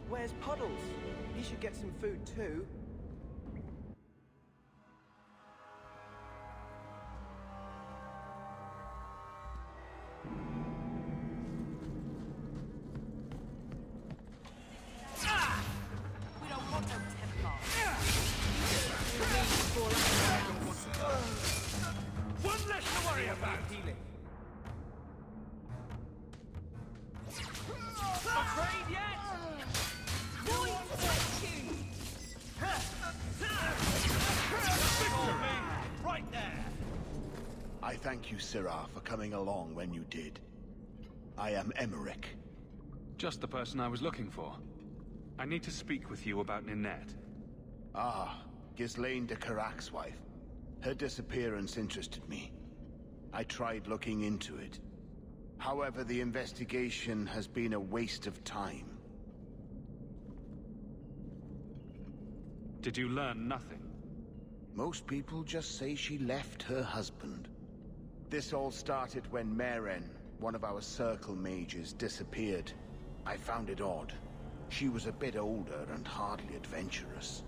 Where's Puddles? He should get some food too. We don't want no Templars. One less to worry about. Healing. Afraid yet? Right there! I thank you, Sirrah, for coming along when you did. I am Emmerich. Just the person I was looking for. I need to speak with you about Ninette. Ah, Ghislaine de Carac's wife. Her disappearance interested me. I tried looking into it. However, the investigation has been a waste of time. Did you learn nothing? Most people just say she left her husband. This all started when Maren, one of our circle mages, disappeared. I found it odd. She was a bit older and hardly adventurous.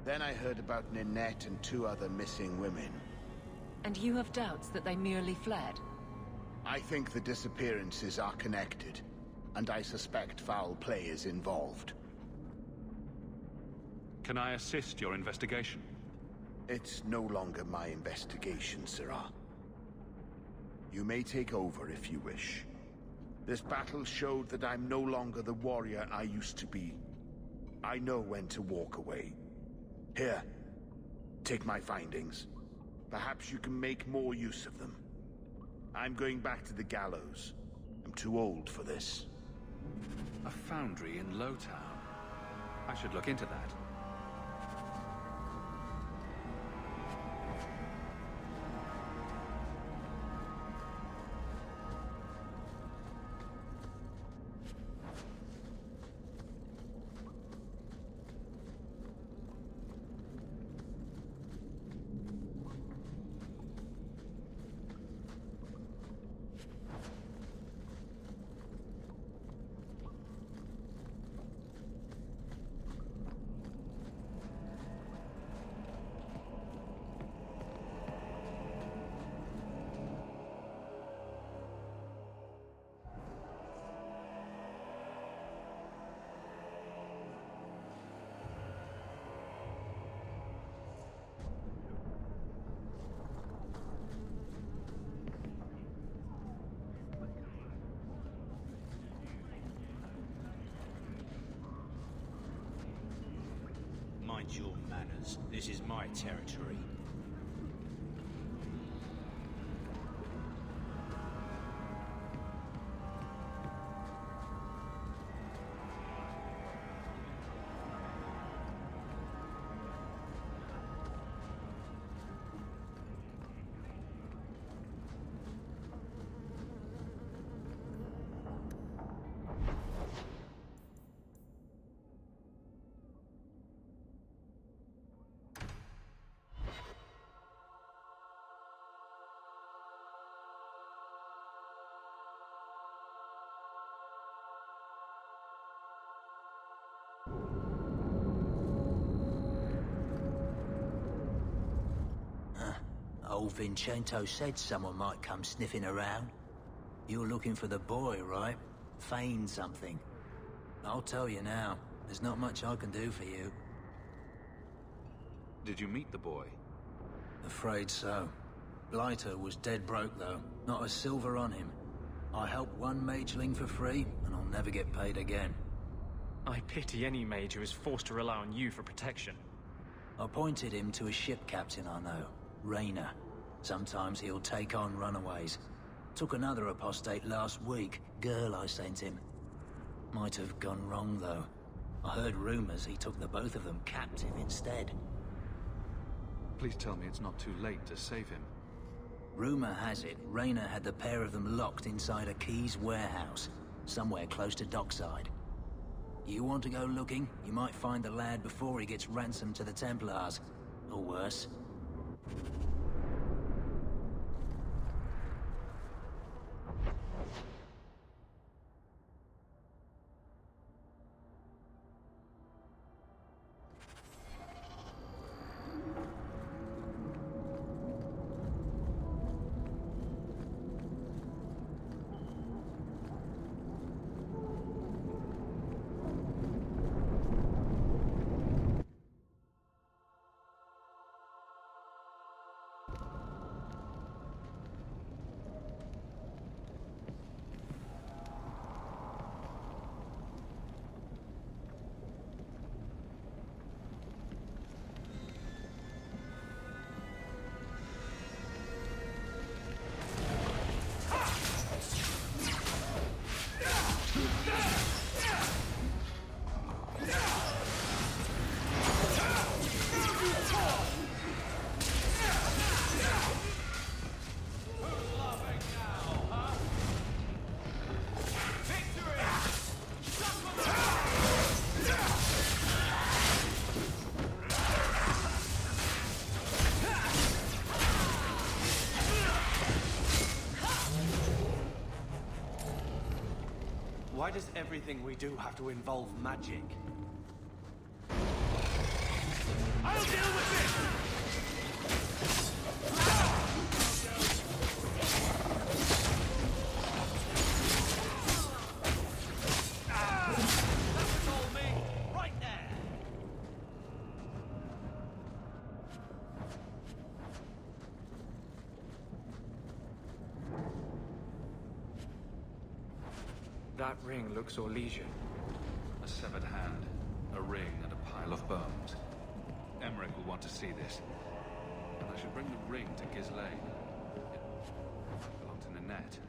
Then I heard about Ninette and 2 other missing women. And you have doubts that they merely fled? I think the disappearances are connected, and I suspect foul play is involved. Can I assist your investigation? It's no longer my investigation, Sirrah. You may take over if you wish. This battle showed that I'm no longer the warrior I used to be. I know when to walk away. Here, take my findings. Perhaps you can make more use of them. I'm going back to the gallows. I'm too old for this. A foundry in Lowtown. I should look into that. Mind your manners. This is my territory. Old Vincento said someone might come sniffing around. You're looking for the boy, right? Feign something. I'll tell you now, there's not much I can do for you. Did you meet the boy? Afraid so. Blighter was dead broke, though. Not a silver on him. I helped one mageling for free, and I'll never get paid again. I pity any mage who is forced to rely on you for protection. I pointed him to a ship captain I know, Rayner. Sometimes he'll take on runaways. Took another apostate last week, girl I sent him. Might have gone wrong, though. I heard rumors he took the both of them captive instead. Please tell me it's not too late to save him. Rumor has it, Rayner had the pair of them locked inside a Keys warehouse, somewhere close to dockside. You want to go looking? You might find the lad before he gets ransomed to the Templars. Or worse. Why does everything we do have to involve magic? I'll deal with this! That was all me! Right there! That ring looks Orlesian. A severed hand, a ring, and a pile of bones. Emmerich will want to see this. And I should bring the ring to Ghislaine. It belonged in a net.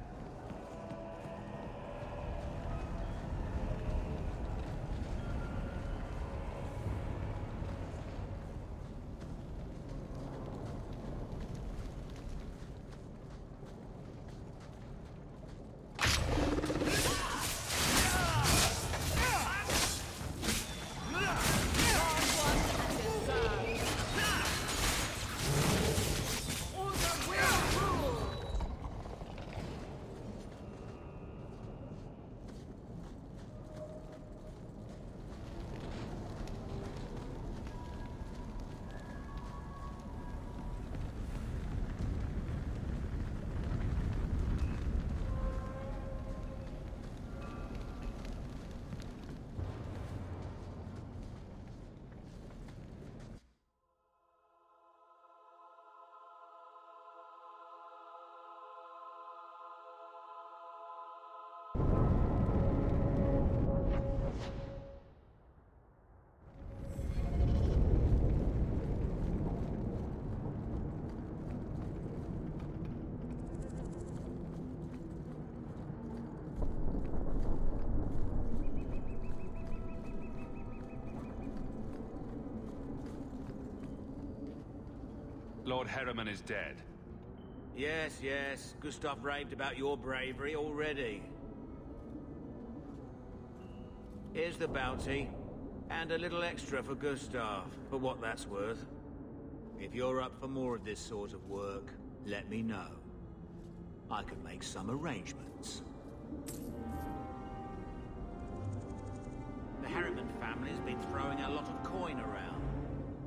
Lord Harriman is dead. Yes, yes. Gustav raved about your bravery already. Here's the bounty. And a little extra for Gustav, for what that's worth. If you're up for more of this sort of work, let me know. I can make some arrangements. The Harriman family's been throwing a lot of coin around,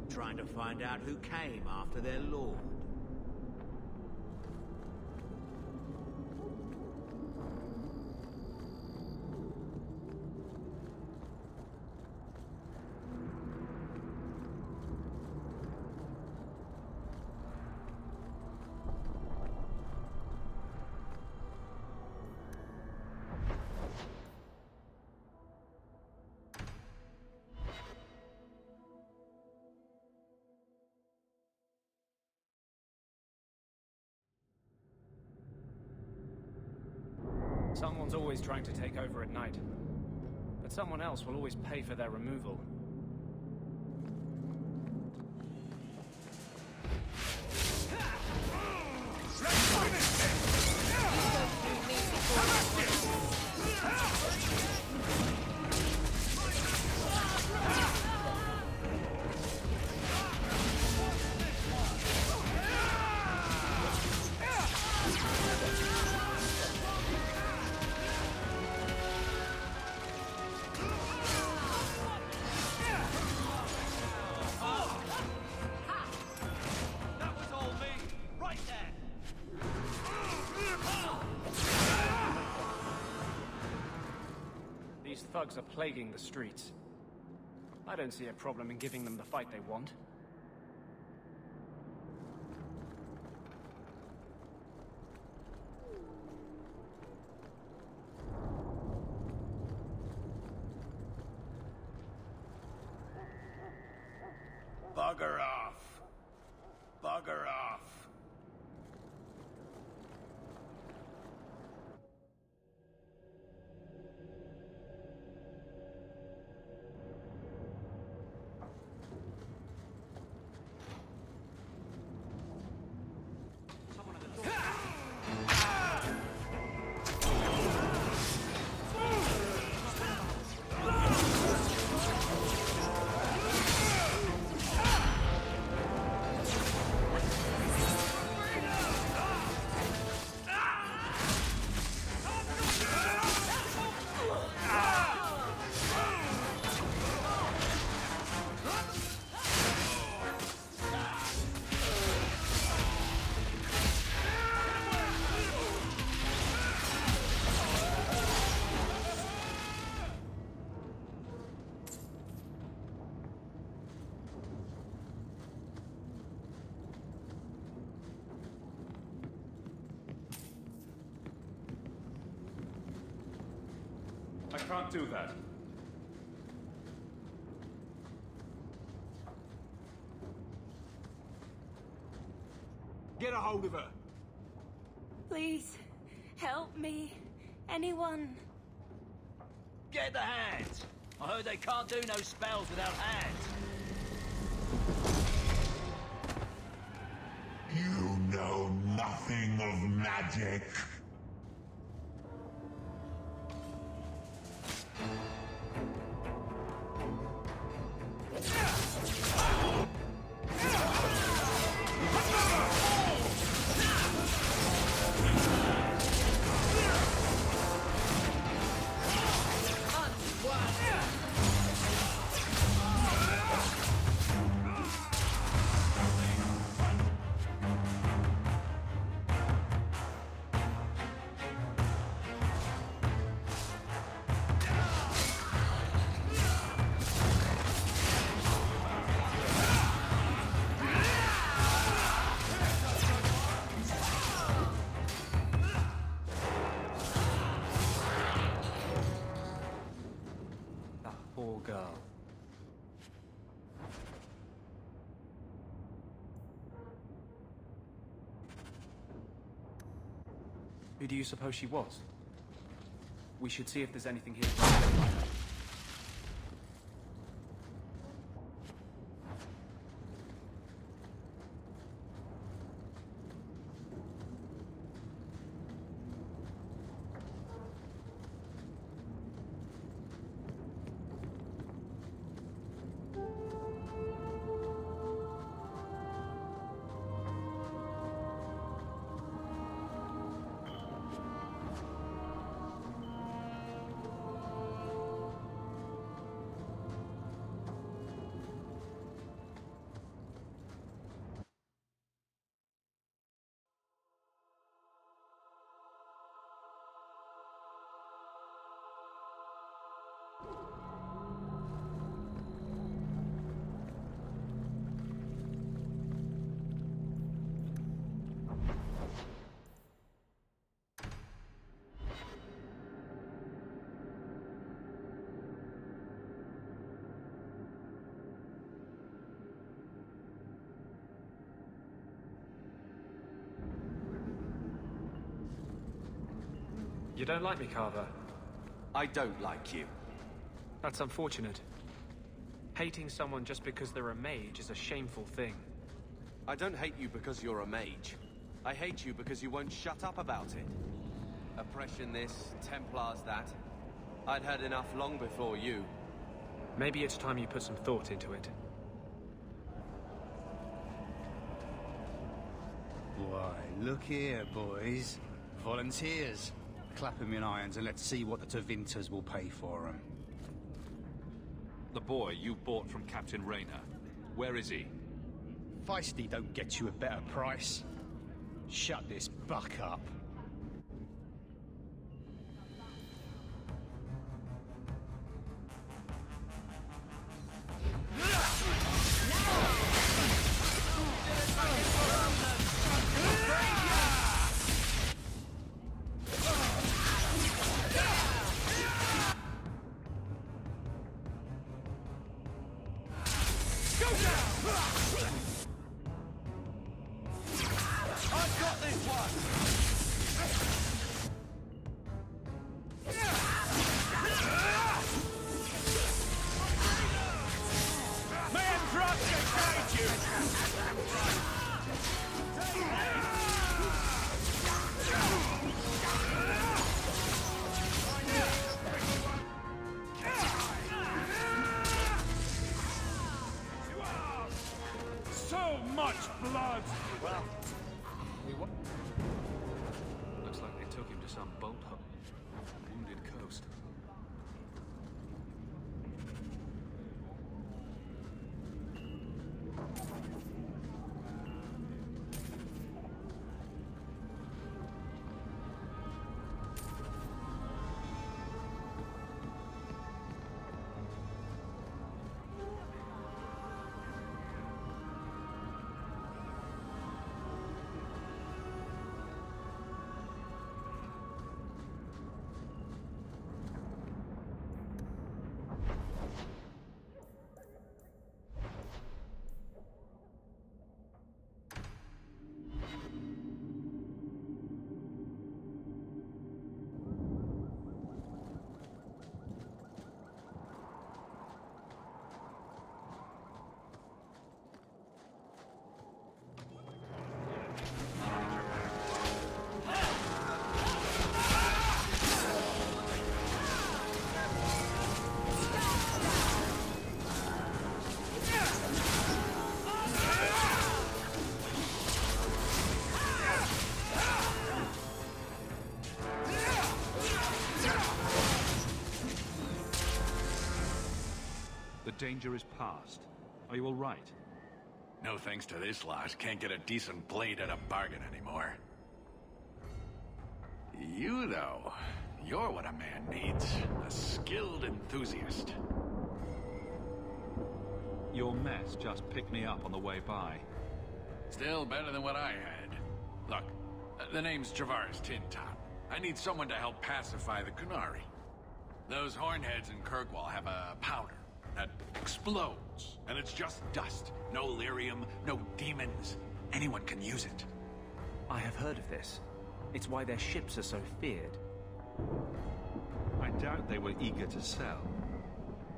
trying to find out who came after their lord. Someone's always trying to take over at night. But someone else will always pay for their removal. Thugs are plaguing the streets. I don't see a problem in giving them the fight they want. Bugger off! Bugger off! can't do that. Get a hold of her. Please, help me. Anyone. Get the hands! I heard they can't do no spells without hands. You know nothing of magic. Poor girl. Who do you suppose she was? We should see if there's anything here. You don't like me, Carver? I don't like you. That's unfortunate. Hating someone just because they're a mage is a shameful thing. I don't hate you because you're a mage. I hate you because you won't shut up about it. Oppression this, Templars that. I'd had enough long before you. Maybe it's time you put some thought into it. Why, look here, boys. Volunteers. Clap 'em in irons and let's see what the Tevinters will pay for 'em. The boy you bought from Captain Rayner. Where is he? Feisty don't get you a better price. Shut this buck up. Looks like they took him to some boat hub. Wounded coast. The danger is past. Are you all right? No thanks to this lot, can't get a decent blade at a bargain anymore. You, though, you're what a man needs. A skilled enthusiast. Your mess just picked me up on the way by. Still better than what I had. Look, the name's Javar's Tin Top. I need someone to help pacify the Qunari. Those hornheads in Kirkwall have a powder that explodes, and it's just dust. No lyrium, no demons. Anyone can use it. I have heard of this. It's why their ships are so feared. I doubt they were eager to sell.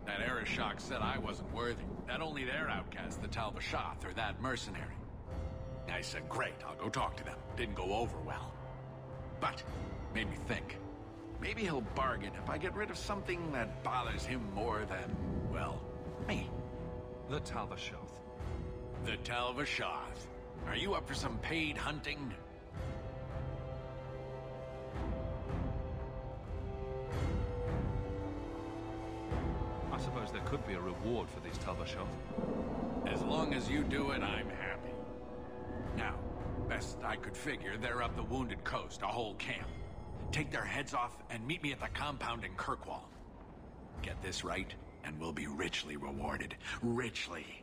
That Arishok said I wasn't worthy. That only their outcast, the Talbashath, or that mercenary. I said, great, I'll go talk to them. Didn't go over well. But, made me think. Maybe he'll bargain if I get rid of something that bothers him more than, well, me. The Talbashath. The Talbashath. Are you up for some paid hunting? I suppose there could be a reward for these Talbashath. As long as you do it, I'm happy. Now, best I could figure, they're up the Wounded Coast, a whole camp. Take their heads off and meet me at the compound in Kirkwall. Get this right, and we'll be richly rewarded. Richly.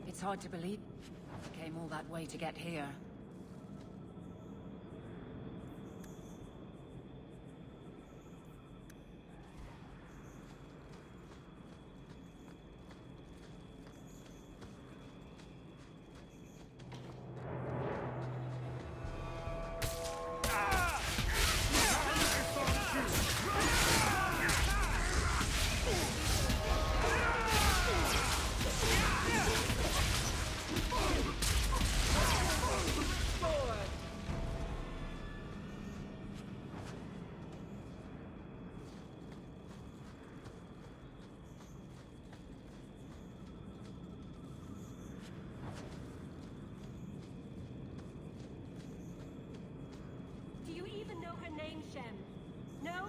It's hard to believe. Came all that way to get here. No?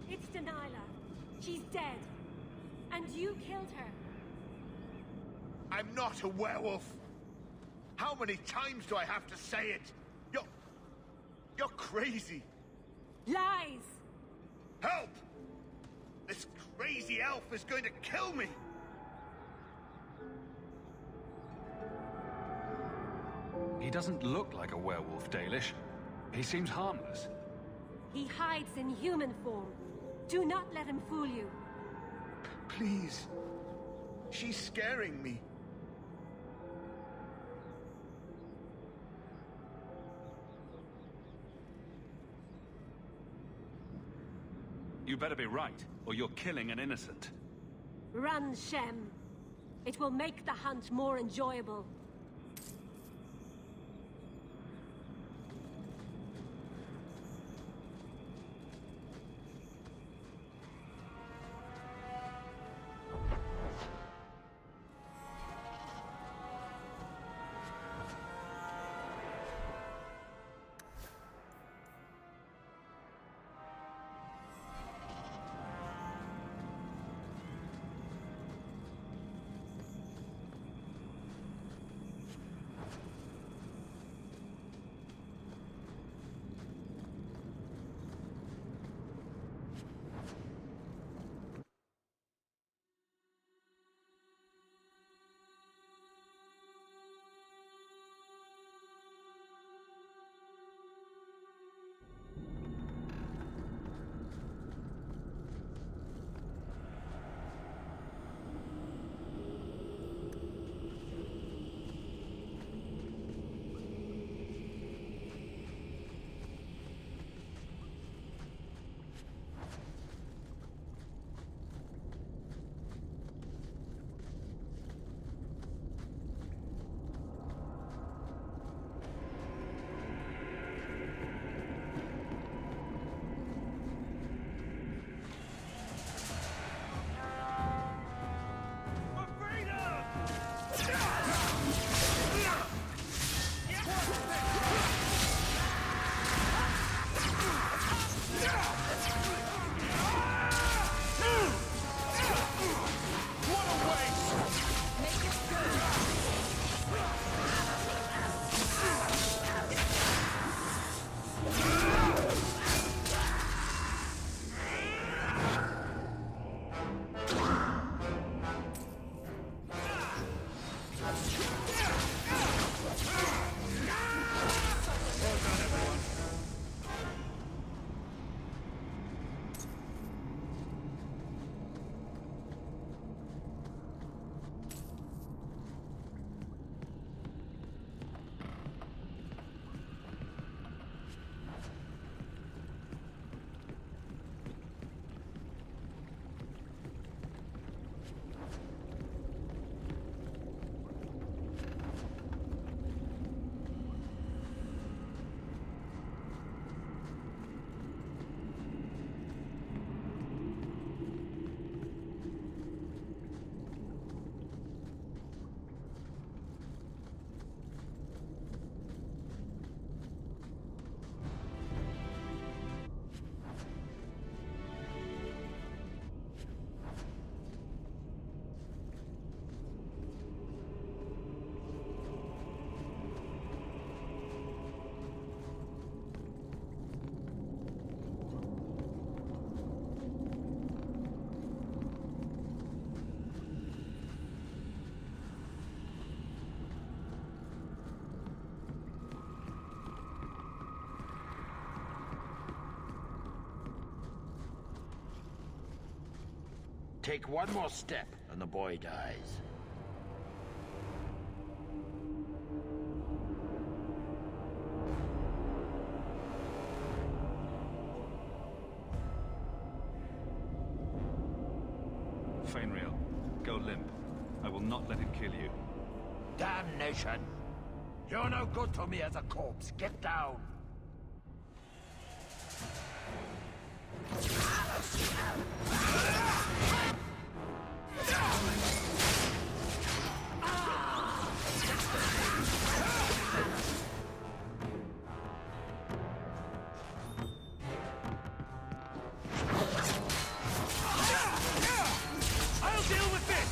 It's Delilah. She's dead. And you killed her. I'm not a werewolf. How many times do I have to say it? You're crazy. Lies! Help! This crazy elf is going to kill me! He doesn't look like a werewolf, Dalish. He seems harmless. He hides in human form. Do not let him fool you. Please. She's scaring me. You better be right, or you're killing an innocent. Run, Shem. It will make the hunt more enjoyable. Take one more step, and the boy dies. Fainriel, go limp. I will not let him kill you. Damnation! You're no good to me as a corpse. Get down! I'll deal with this!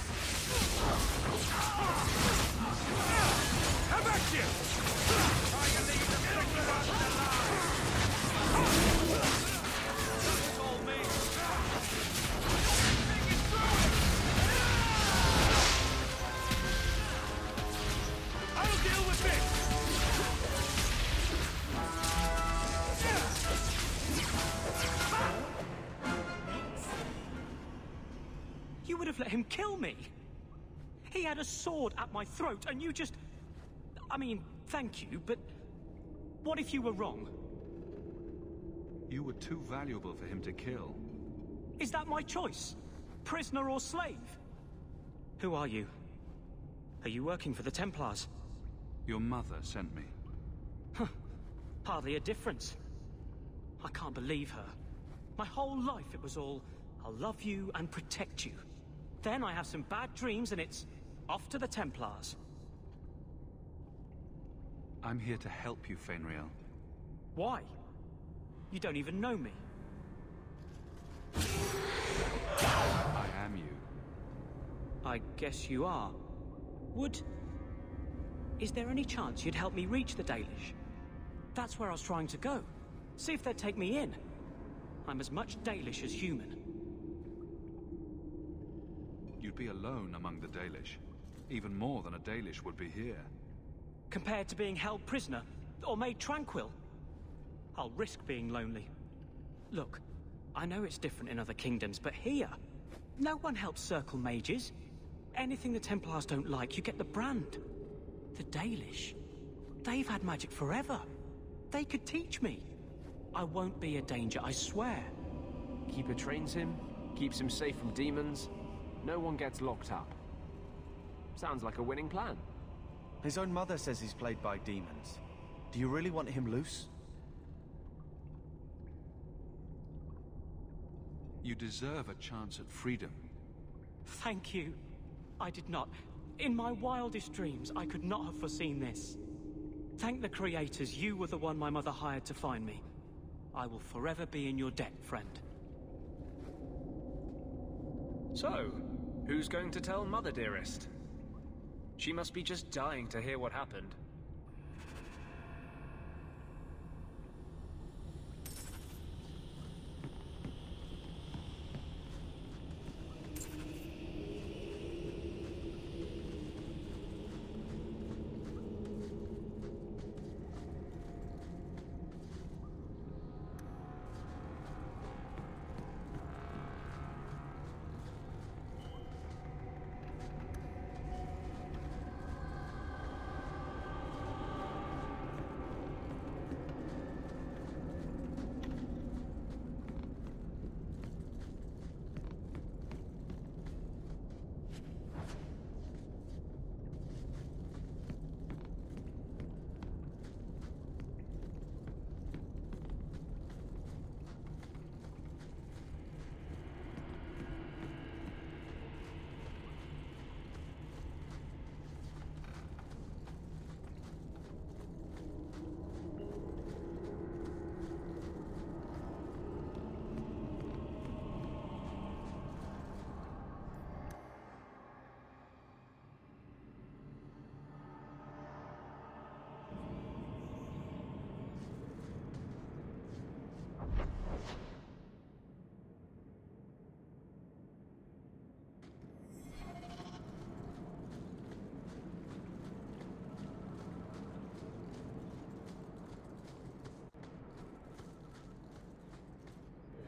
How about you? Try to leave the prickly ones alive! That was all me! Take it through it! I'll deal with this! You would have let him kill me. He had a sword at my throat, and you just... I mean, thank you, but what if you were wrong? You were too valuable for him to kill. Is that my choice? Prisoner or slave? Who are you? Are you working for the Templars? Your mother sent me. Huh. Hardly a difference. I can't believe her. My whole life it was all, I'll love you and protect you. Then I have some bad dreams and it's off to the Templars. I'm here to help you, Fainriel. Why? You don't even know me. I am you. I guess you are. Is there any chance you'd help me reach the Dalish? That's where I was trying to go. See if they'd take me in. I'm as much Dalish as human. You'd be alone among the Dalish. Even more than a Dalish would be here. Compared to being held prisoner, or made tranquil, I'll risk being lonely. Look, I know it's different in other kingdoms, but here, no one helps circle mages. Anything the Templars don't like, you get the brand. The Dalish, they've had magic forever. They could teach me. I won't be a danger, I swear. Keeper trains him, keeps him safe from demons. No one gets locked up. Sounds like a winning plan. His own mother says he's played by demons. Do you really want him loose? You deserve a chance at freedom. Thank you. I did not. In my wildest dreams, I could not have foreseen this. Thank the creators, you were the one my mother hired to find me. I will forever be in your debt, friend. So, who's going to tell Mother Dearest? She must be just dying to hear what happened.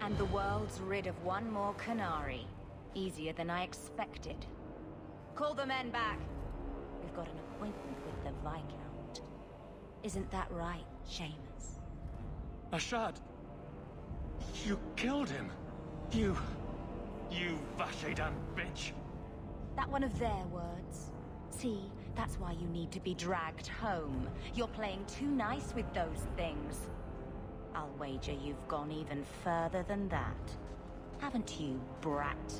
And the world's rid of one more Qunari. Easier than I expected. Call the men back. We've got an appointment with the Viscount. Isn't that right, Seamus? Ashad! You killed him! You Vashedan bitch! That one of their words. See, that's why you need to be dragged home. You're playing too nice with those things. I'll wager you've gone even further than that. Haven't you, brat?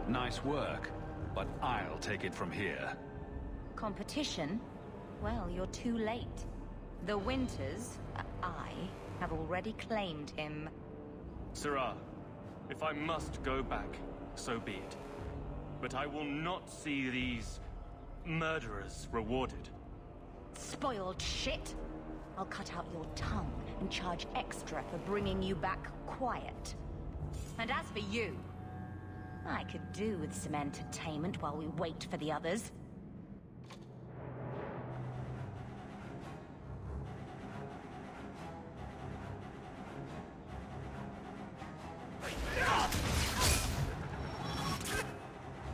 Nice work, but I'll take it from here. Competition? Well, you're too late. The Winters, I, have already claimed him. Sirrah, if I must go back, so be it. But I will not see these murderers rewarded. Spoiled shit! I'll cut out your tongue and charge extra for bringing you back quiet. And as for you, I could do with some entertainment while we wait for the others.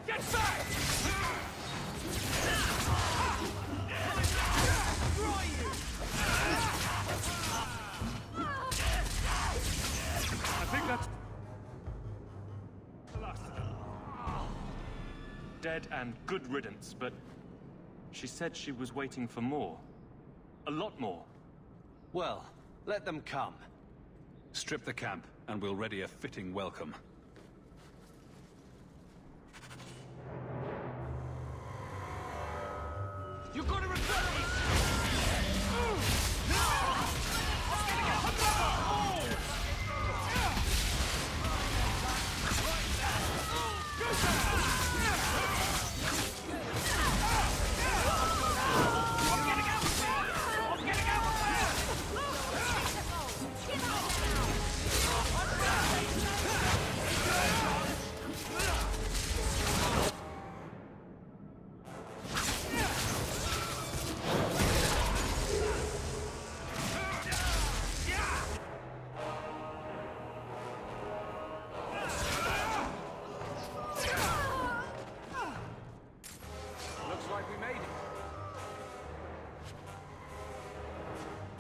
Get back! I think that's the last of them. Dead and good riddance, but she said she was waiting for more. A lot more. Well, let them come. Strip the camp, and we'll ready a fitting welcome. You gotta return!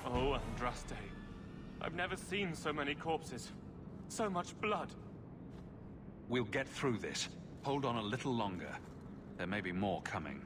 Oh, Andraste. I've never seen so many corpses. So much blood. We'll get through this. Hold on a little longer. There may be more coming.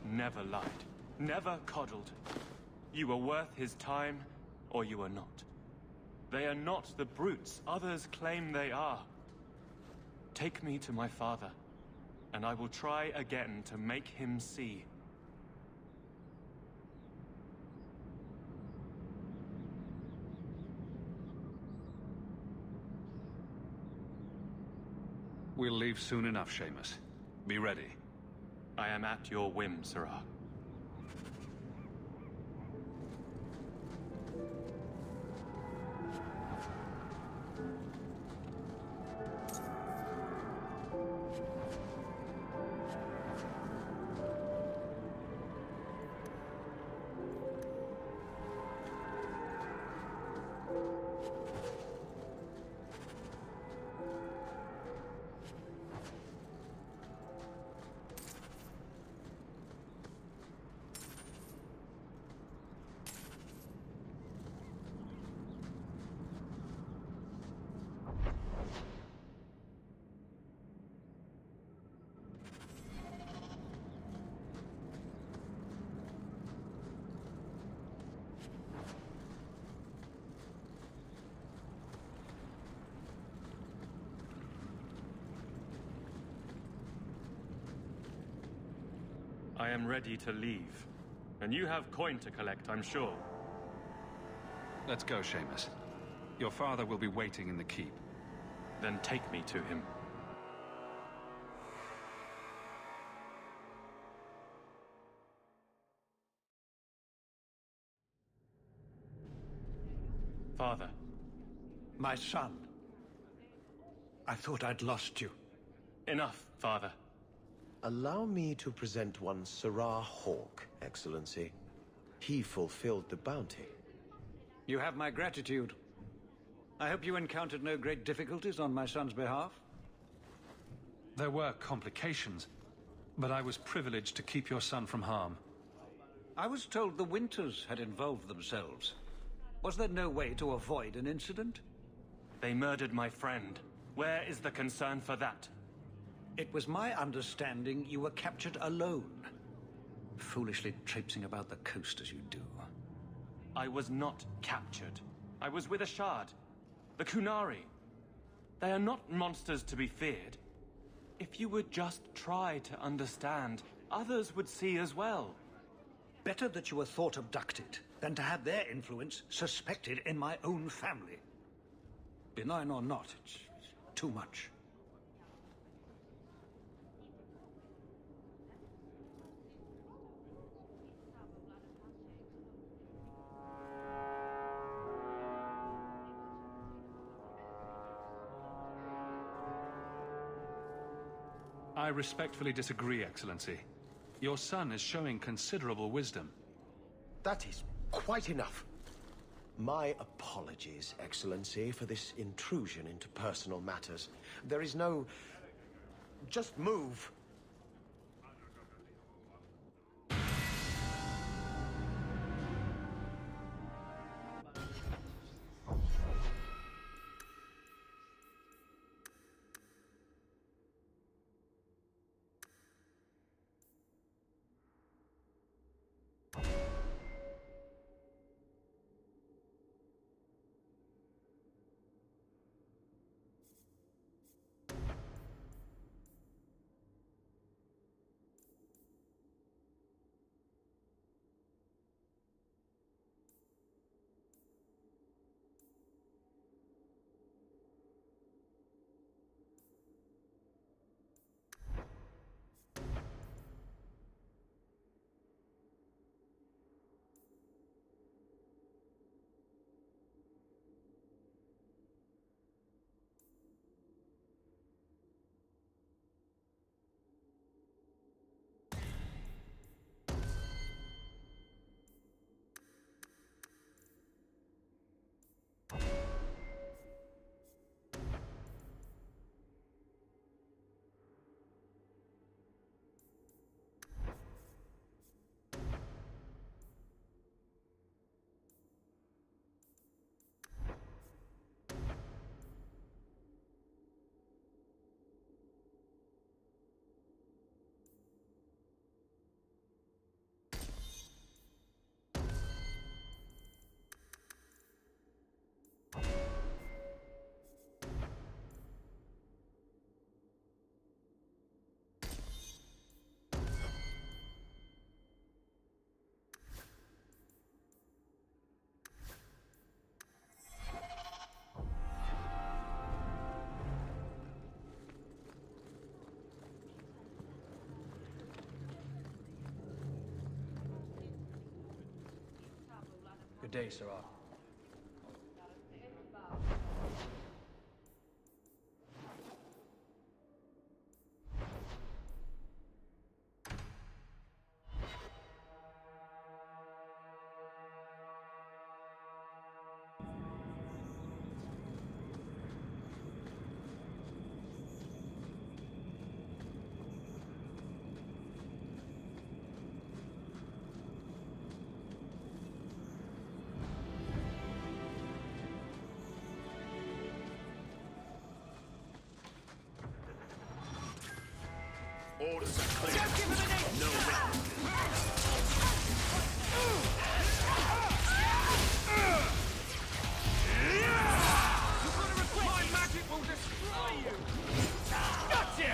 Never lied. Never coddled. You are worth his time, or you are not. They are not the brutes others claim they are. Take me to my father, and I will try again to make him see. We'll leave soon enough, Seamus. Be ready. I am at your whim, Sirrah. I am ready to leave. And you have coin to collect, I'm sure. Let's go, Seamus. Your father will be waiting in the keep. Then take me to him. Father. My son. I thought I'd lost you. Enough, Father. Allow me to present one Sirrah Hawke, Excellency. He fulfilled the bounty. You have my gratitude. I hope you encountered no great difficulties on my son's behalf. There were complications, but I was privileged to keep your son from harm. I was told the Winters had involved themselves. Was there no way to avoid an incident? They murdered my friend. Where is the concern for that? It was my understanding you were captured alone. Foolishly traipsing about the coast as you do. I was not captured. I was with a shard. The Qunari. They are not monsters to be feared. If you would just try to understand, others would see as well. Better that you were thought abducted than to have their influence suspected in my own family. Benign or not, it's too much. I respectfully disagree, Excellency. Your son is showing considerable wisdom. That is quite enough. My apologies, Excellency, for this intrusion into personal matters. There is no... Just move. Good day, Sirrah. Orders are clear. No way. You've got to request. My magic will destroy you. Gotcha!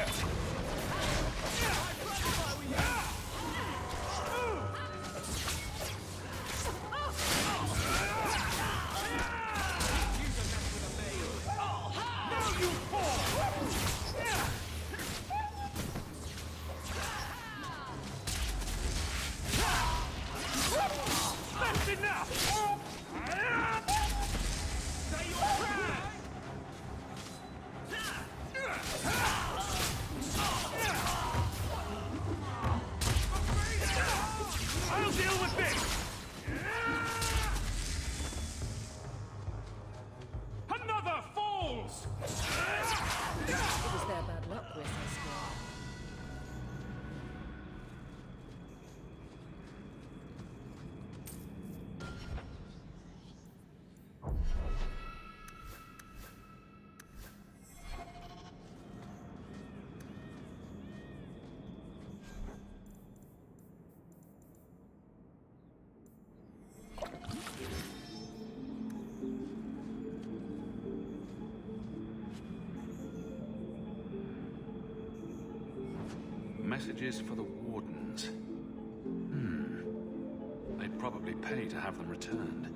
Messages for the Wardens. They'd probably pay to have them returned.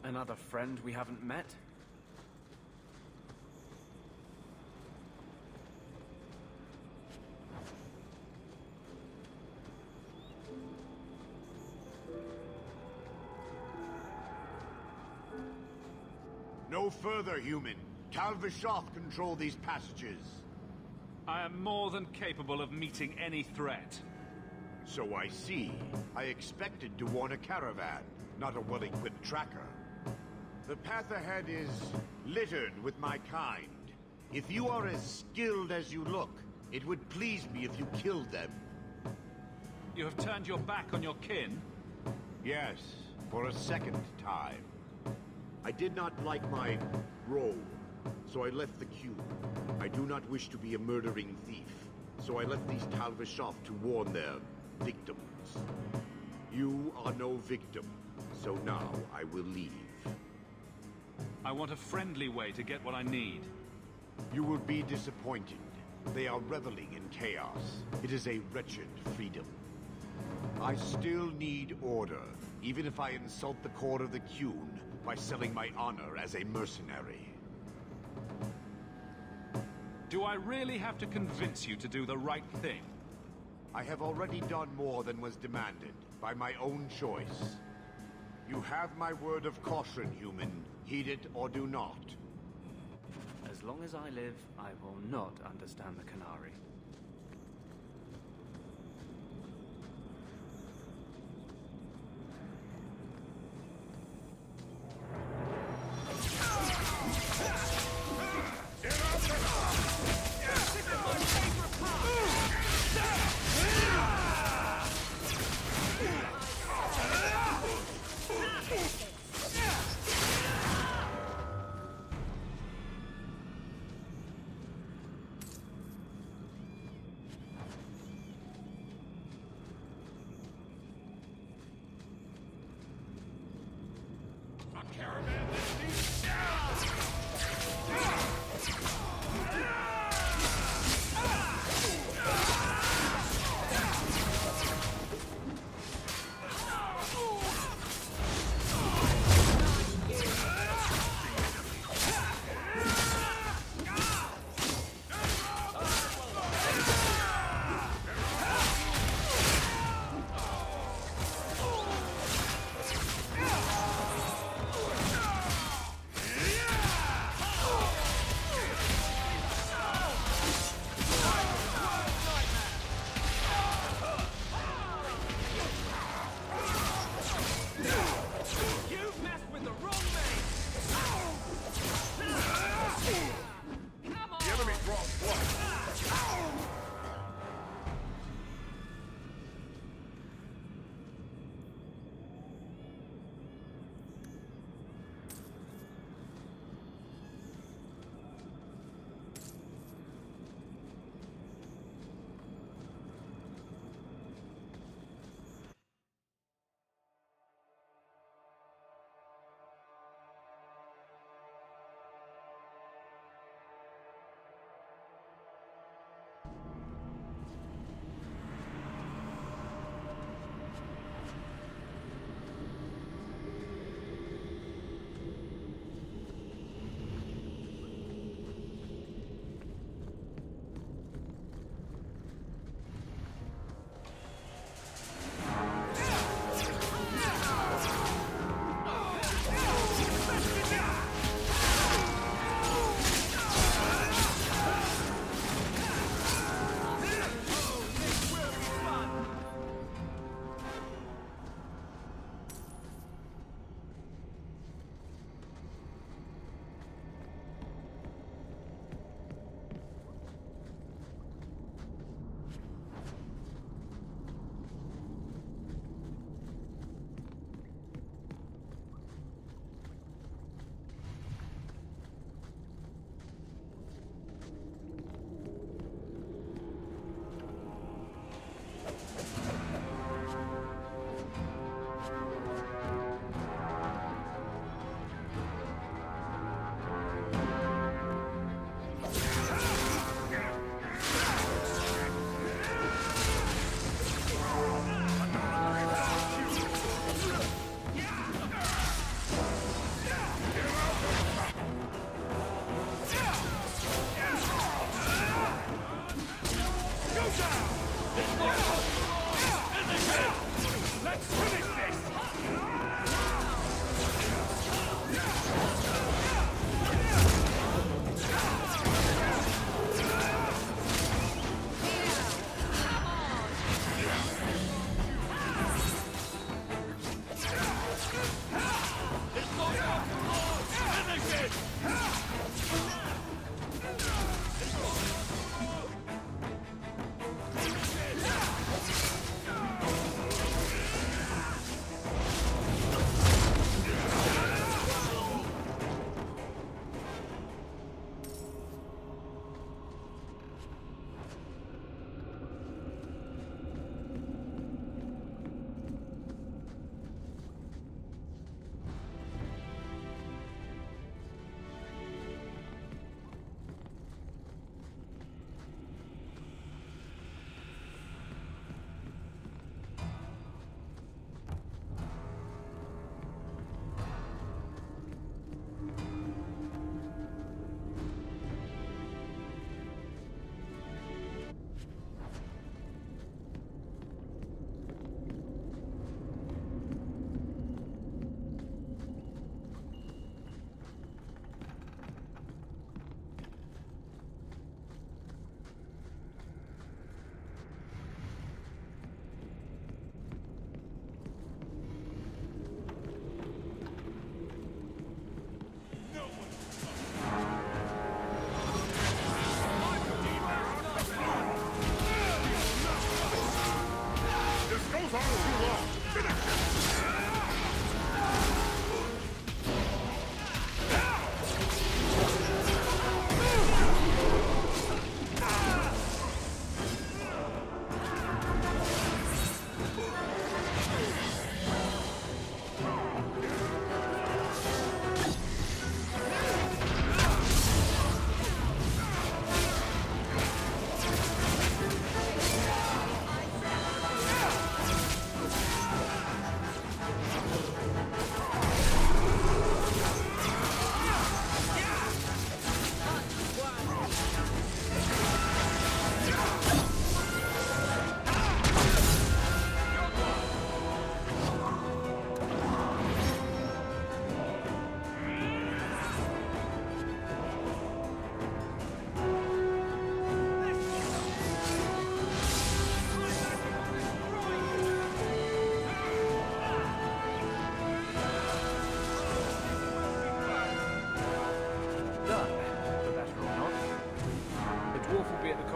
Another friend we haven't met? No further, human. Tal Vishoth control these passages. I am more than capable of meeting any threat. So I see. I expected to warn a caravan, not a well-equipped tracker. The path ahead is littered with my kind. If you are as skilled as you look, it would please me if you killed them. You have turned your back on your kin? Yes, for a second time. I did not like my role, so I left the cube. I do not wish to be a murdering thief, so I left these Tal Vishoth to warn their victims. You are no victim, so now I will leave. I want a friendly way to get what I need. You will be disappointed. They are reveling in chaos. It is a wretched freedom. I still need order, even if I insult the core of the Qun by selling my honor as a mercenary. Do I really have to convince you to do the right thing? I have already done more than was demanded, by my own choice. You have my word of caution, human. Heed it or do not. As long as I live, I will not understand the Qunari.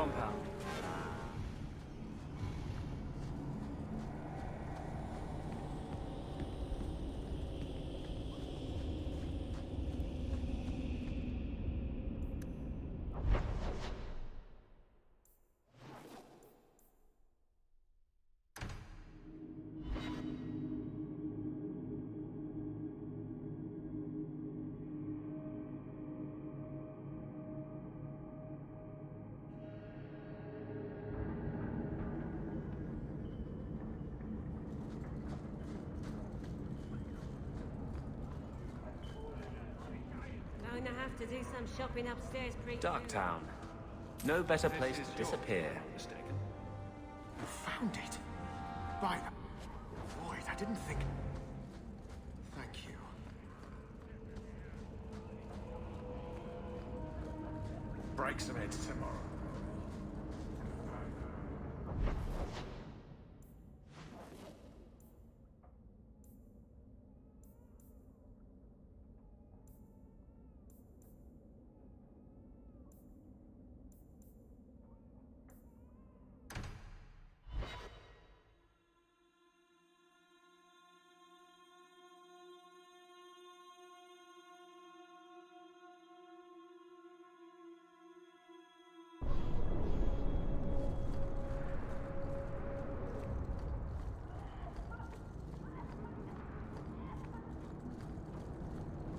compound. Going to have to do some shopping upstairs pretty soon. Darktown. No better place to disappear. You found it. By the void, I didn't think. Thank you. Break some heads tomorrow.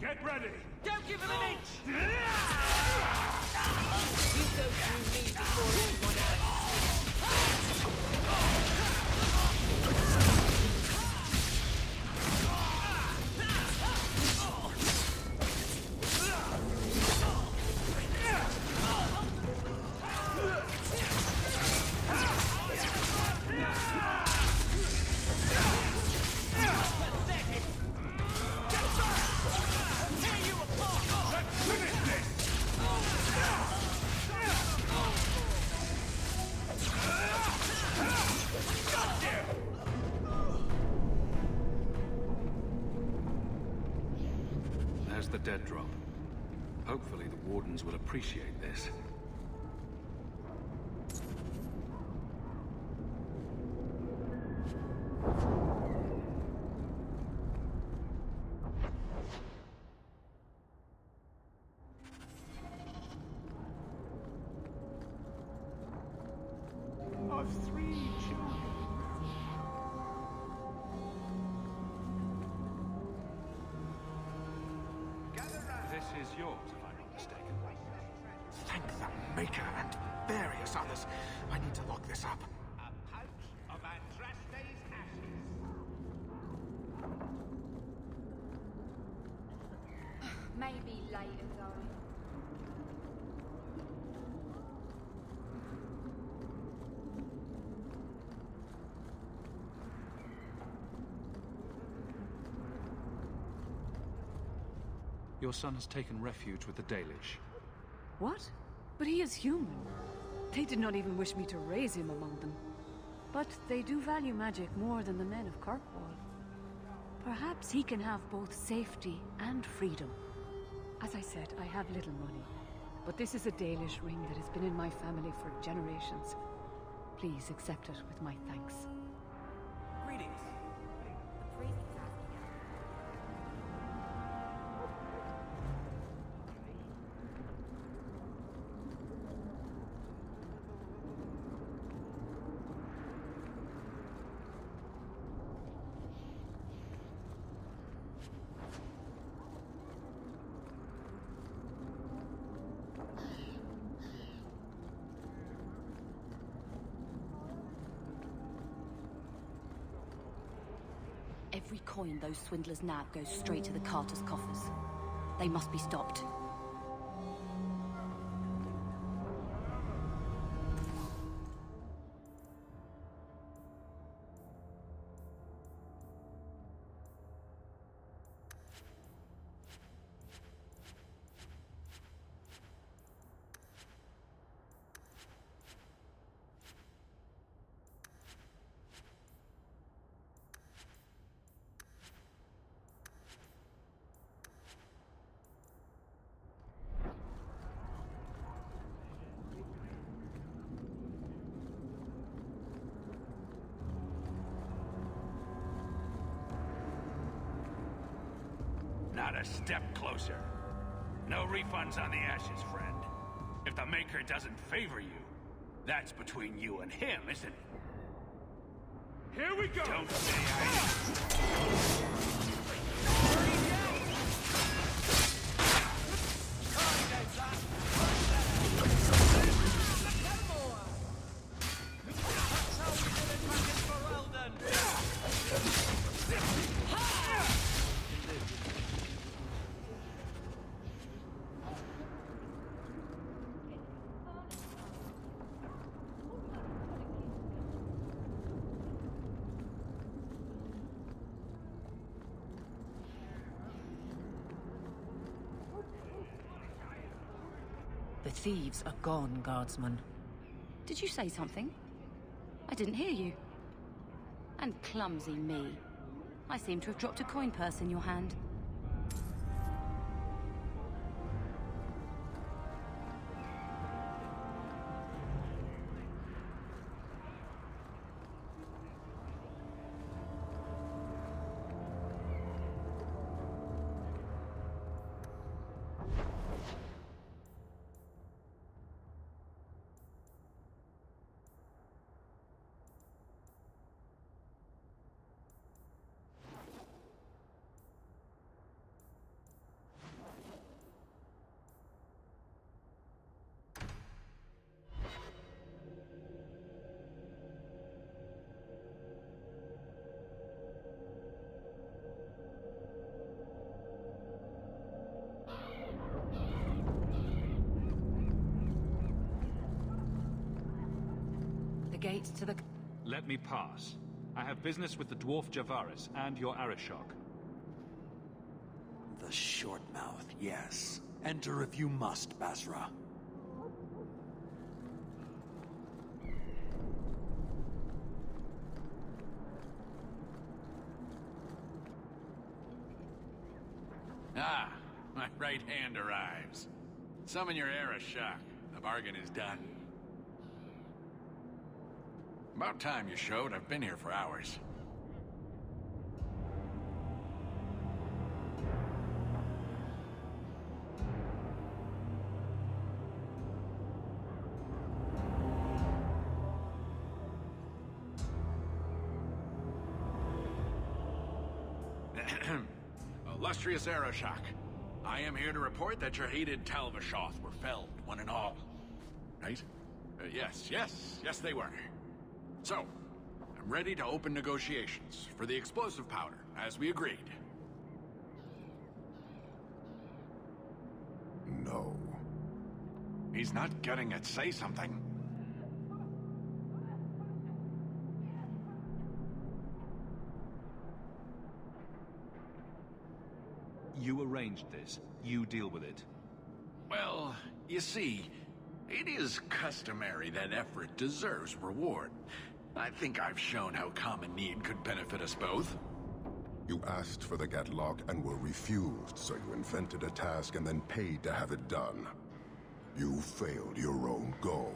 Get ready! Don't give him an inch! You go through me before anyone else. There's the dead drop. Hopefully the Wardens will appreciate this. Of 3 children. This is yours, if I'm not mistaken. Thank the Maker and various others. I need to lock this up. A pouch of Andraste's ashes. Maybe later, darling. Your son has taken refuge with the Dalish. What? But he is human. They did not even wish me to raise him among them. But they do value magic more than the men of Kirkwall. Perhaps he can have both safety and freedom. As I said, I have little money. But this is a Dalish ring that has been in my family for generations. Please accept it with my thanks. Greetings. The priest is asking us. Every coin those swindlers nab goes straight to the carter's coffers. They must be stopped. a step closer. No refunds on the ashes, friend. If the Maker doesn't favor you, that's between you and him, isn't it? Here we go! Don't say I... The thieves are gone, guardsman. Did you say something? I didn't hear you. And clumsy me. I seem to have dropped a coin purse in your hand. Gates to the... Let me pass. I have business with the dwarf Javaris and your Arishok. The short mouth, yes. Enter if you must, Basra. Ah, my right hand arrives. Summon your Arishok. The bargain is done. About time you showed. I've been here for hours. Illustrious Arishok, I am here to report that your hated Talvashoth were felled, one and all. Right? Yes, they were. So, I'm ready to open negotiations for the explosive powder, as we agreed. No. He's not getting it. Say something. You arranged this. You deal with it. Well, you see, it is customary that effort deserves reward. I think I've shown how common need could benefit us both. You asked for the Gatlock and were refused, so you invented a task and then paid to have it done. You failed your own goal.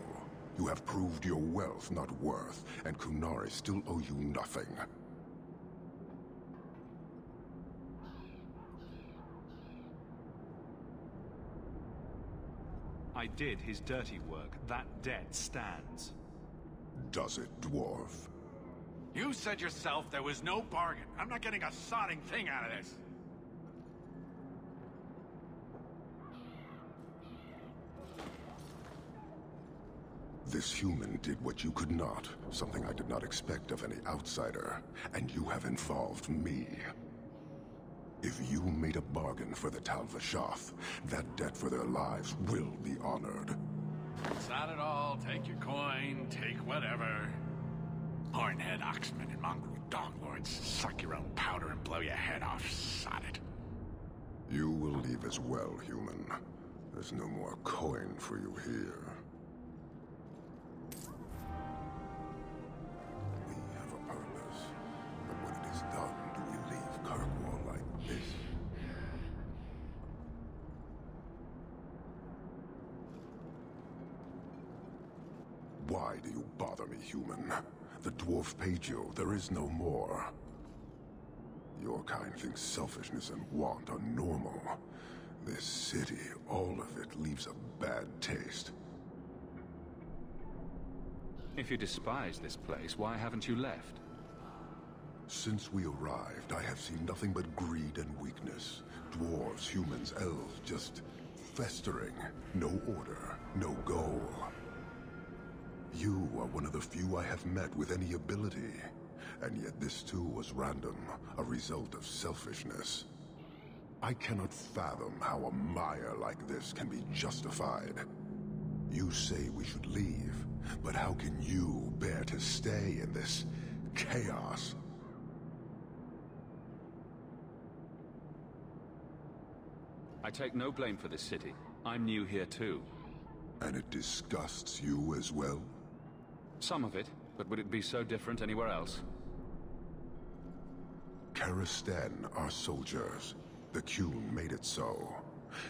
You have proved your wealth not worth, and Qunari still owe you nothing. I did his dirty work. That debt stands. Does it, dwarf? You said yourself there was no bargain. I'm not getting a sodding thing out of this. This human did what you could not, something I did not expect of any outsider, and you have involved me. If you made a bargain for the Talvashoth, that debt for their lives will be honored. Sod it all, take your coin, take whatever. Hornhead oxmen and mongrel doglords, suck your own powder and blow your head off, sod it. You will leave as well, human. There's no more coin for you here. We have a purpose, but when it is done, do we leave Kirkwall like this? Why do you bother me, human? The dwarf paid you. There is no more. Your kind thinks selfishness and want are normal. This city, all of it, leaves a bad taste. If you despise this place, why haven't you left? Since we arrived, I have seen nothing but greed and weakness. Dwarves, humans, elves, just festering. No order, no goal. You are one of the few I have met with any ability. And yet this too was random, a result of selfishness. I cannot fathom how a mire like this can be justified. You say we should leave, but how can you bear to stay in this chaos? I take no blame for this city. I'm new here too. And it disgusts you as well? Some of it, but would it be so different anywhere else? Karistan are soldiers. The Qun made it so.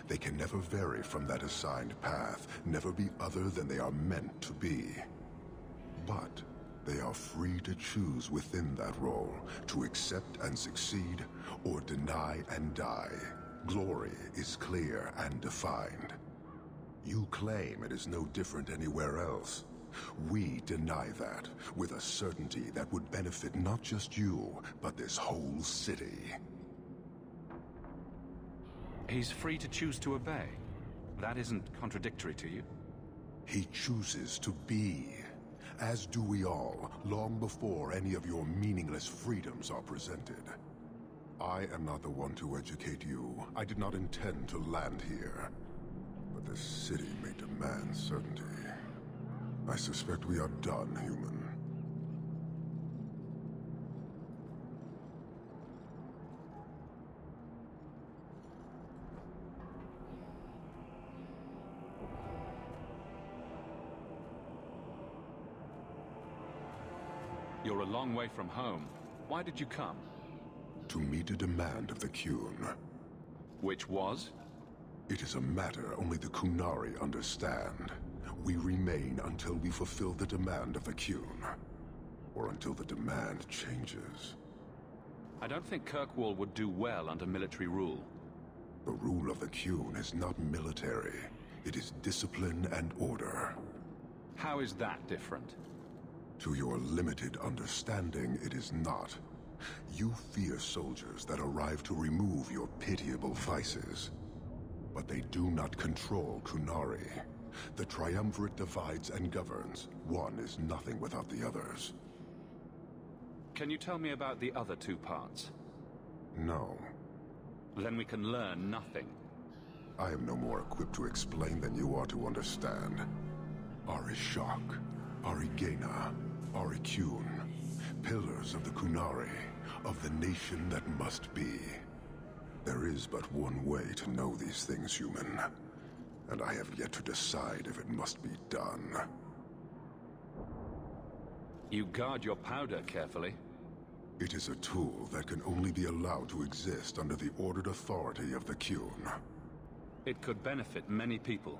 They can never vary from that assigned path, never be other than they are meant to be. But they are free to choose within that role, to accept and succeed, or deny and die. Glory is clear and defined. You claim it is no different anywhere else. We deny that, with a certainty that would benefit not just you, but this whole city. He's free to choose to obey. That isn't contradictory to you? He chooses to be. As do we all, long before any of your meaningless freedoms are presented. I am not the one to educate you. I did not intend to land here. But this city may demand certainty. I suspect we are done, human. You're a long way from home. Why did you come? To meet a demand of the Qun. Which was? It is a matter only the Qunari understand. We remain until we fulfill the demand of the Qun. Or until the demand changes. I don't think Kirkwall would do well under military rule. The rule of the Qun is not military. It is discipline and order. How is that different? To your limited understanding, it is not. You fear soldiers that arrive to remove your pitiable vices. But they do not control Qunari. The Triumvirate divides and governs. One is nothing without the others. Can you tell me about the other two parts? No. Then we can learn nothing. I am no more equipped to explain than you are to understand. Arishak, Arigena, Ariqun, pillars of the Qunari, of the nation that must be. There is but one way to know these things, human. And I have yet to decide if it must be done. You guard your powder carefully. It is a tool that can only be allowed to exist under the ordered authority of the Qun. It could benefit many people.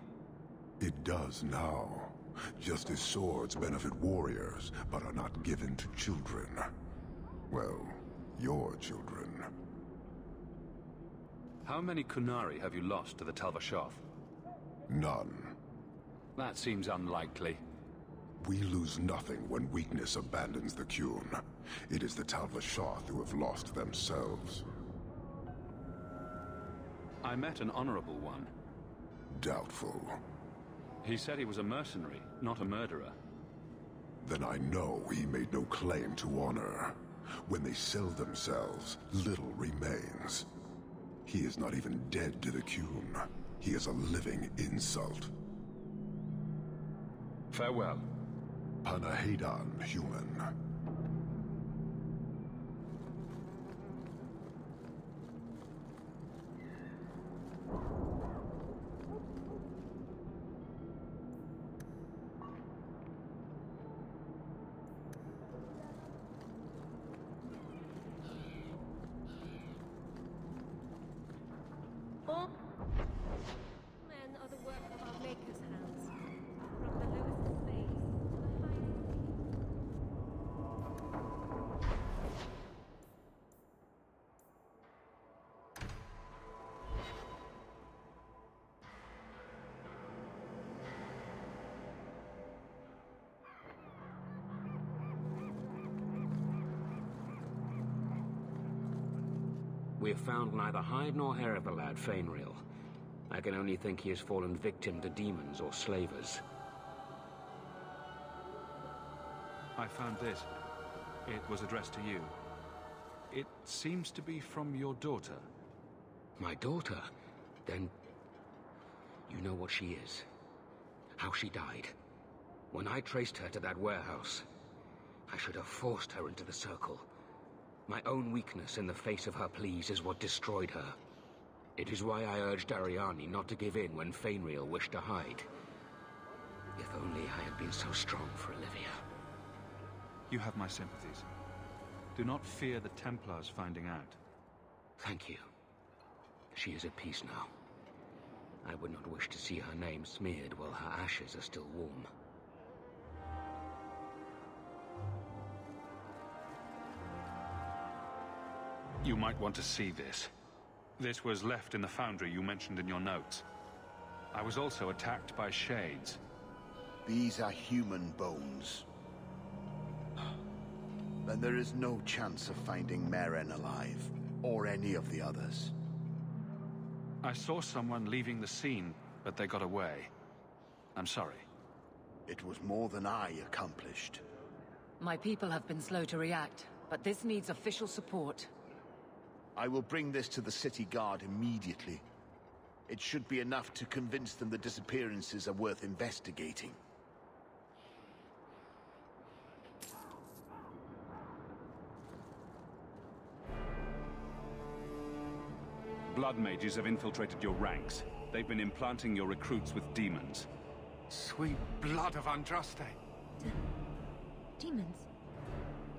It does now. Just as swords benefit warriors, but are not given to children. Well, your children. How many Qunari have you lost to the Tal-Vashoth? None. That seems unlikely. We lose nothing when weakness abandons the Qun. It is the Tal-Vashoth who have lost themselves. I met an honorable one. Doubtful. He said he was a mercenary, not a murderer. Then I know he made no claim to honor. When they sell themselves, little remains. He is not even dead to the Qun. He is a living insult. Farewell. Panahedan, human. All men are the work of our Maker's hands, from the lowest phase to the highest. We have found neither hide nor hair of the lad, Fainreal. I can only think he has fallen victim to demons or slavers. I found this. It was addressed to you. It seems to be from your daughter. My daughter? Then... you know what she is. How she died. When I traced her to that warehouse, I should have forced her into the circle. My own weakness in the face of her pleas is what destroyed her. It is why I urged Ariani not to give in when Fainreal wished to hide. If only I had been so strong for Olivia. You have my sympathies. Do not fear the Templars finding out. Thank you. She is at peace now. I would not wish to see her name smeared while her ashes are still warm. You might want to see this. This was left in the foundry you mentioned in your notes. I was also attacked by shades. These are human bones. Then there is no chance of finding Meren alive, or any of the others. I saw someone leaving the scene, but they got away. I'm sorry. It was more than I accomplished. My people have been slow to react, but this needs official support. I will bring this to the city guard immediately. It should be enough to convince them the disappearances are worth investigating. Blood mages have infiltrated your ranks. They've been implanting your recruits with demons. Sweet blood of Andraste. Demons?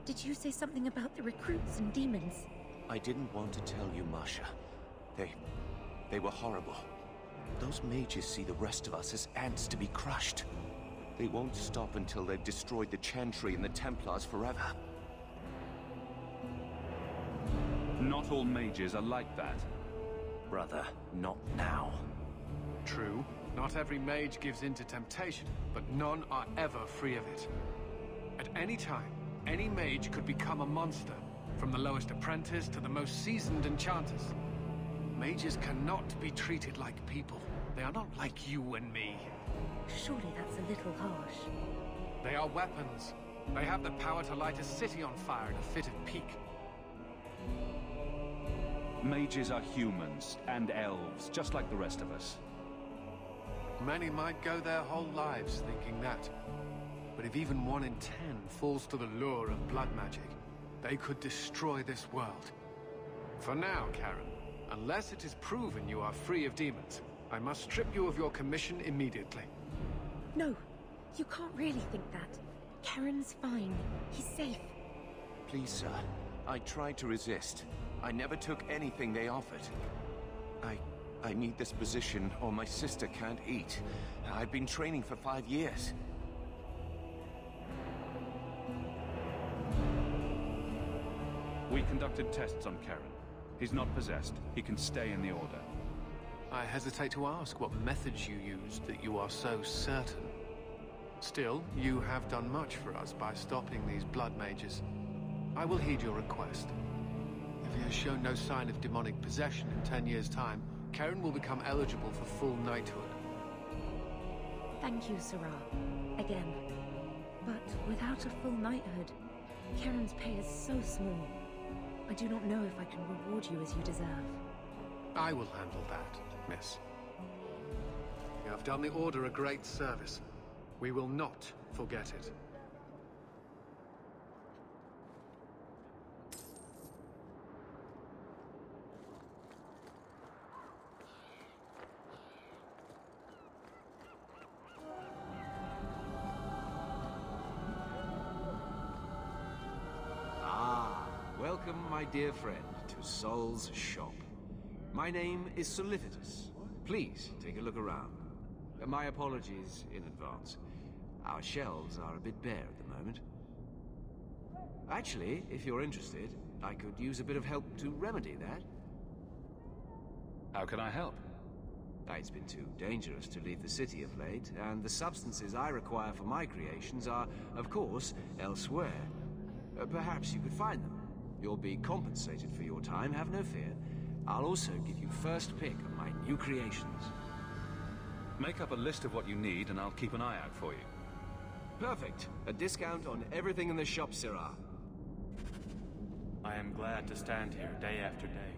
Did you say something about the recruits and demons? I didn't want to tell you, Masha. They were horrible. Those mages see the rest of us as ants to be crushed. They won't stop until they've destroyed the Chantry and the Templars forever. Not all mages are like that. Brother, not now. True. Not every mage gives in to temptation, but none are ever free of it. At any time, any mage could become a monster, from the lowest apprentice to the most seasoned enchanters. Mages cannot be treated like people. They are not like you and me. Surely that's a little harsh. They are weapons. They have the power to light a city on fire in a fit of pique. Mages are humans and elves, just like the rest of us. Many might go their whole lives thinking that. But if even 1 in 10 falls to the lure of blood magic, they could destroy this world. For now, Karen, unless it is proven you are free of demons, I must strip you of your commission immediately. No, you can't really think that. Karen's fine. He's safe. Please, sir. I tried to resist. I never took anything they offered. I need this position, or my sister can't eat. I've been training for 5 years. We conducted tests on Karen. He's not possessed. He can stay in the Order. I hesitate to ask what methods you used that you are so certain. Still, you have done much for us by stopping these blood mages. I will heed your request. If he has shown no sign of demonic possession in 10 years' time, Karen will become eligible for full knighthood. Thank you, Sarah. Again. But without a full knighthood, Karen's pay is so small. I do not know if I can reward you as you deserve. I will handle that, miss. You have done the Order a great service. We will not forget it. Welcome, my dear friend, to Sol's shop. My name is Thedas. Please, take a look around. My apologies in advance. Our shelves are a bit bare at the moment. Actually, if you're interested, I could use a bit of help to remedy that. How can I help? It's been too dangerous to leave the city of late, and the substances I require for my creations are, of course, elsewhere. Perhaps you could find them. You'll be compensated for your time, have no fear. I'll also give you first pick of my new creations. Make up a list of what you need, and I'll keep an eye out for you. Perfect. A discount on everything in the shop, Sirrah. I am glad to stand here day after day,